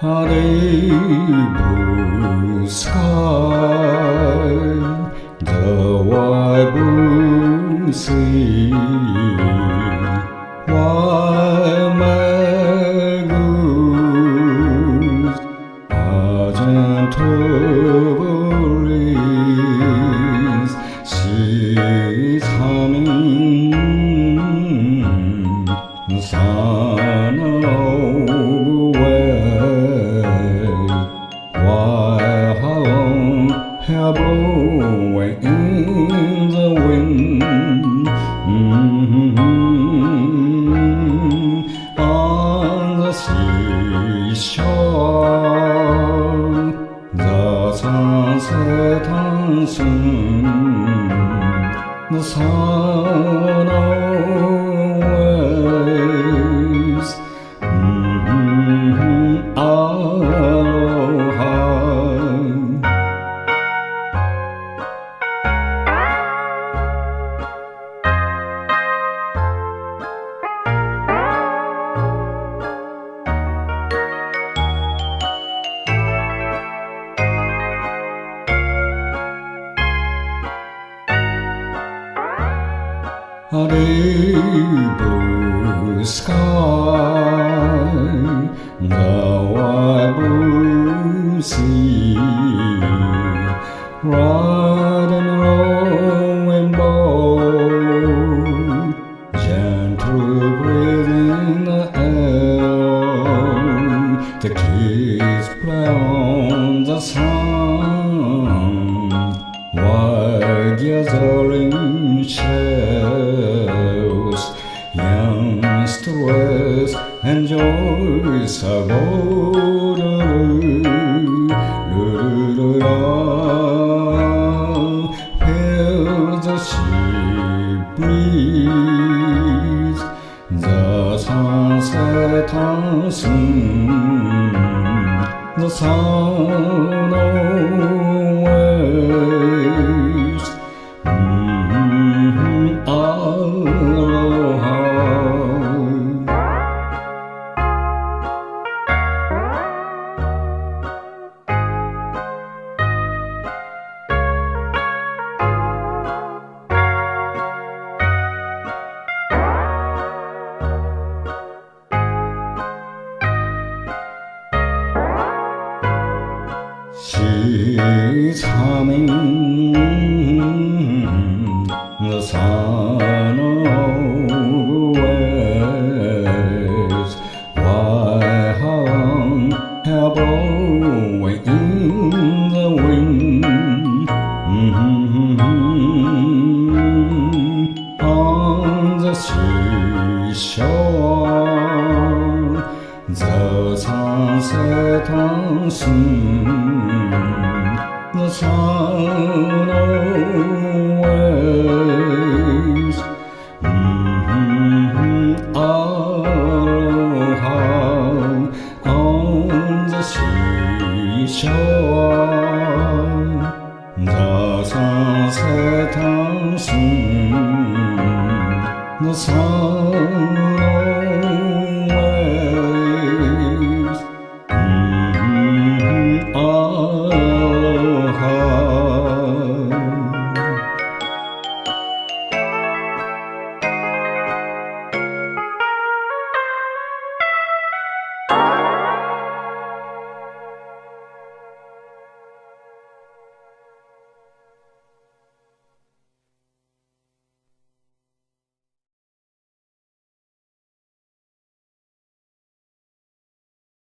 A day blue sky, the wide blue sea, while my goose, a gentle breeze, she's humming the sun away, while her long hair blowing in the wind. On the seashore, the sunset and soon the sun always. Aloha. A day blue sky, the wide blue sea, ride and rolling boat, gentle breeze in the air, the kids play on the sun, while gathering shells, youngsters enjoy Sakura Sogoro. Feel the sea breeze, the sunset and soon the sun always. Aloha. She's humming the sun always, while her long hair blowing in the wind. On the seashore, the sunset and soon the sun always. Aloha. On the seashore, the sunset and soon the sun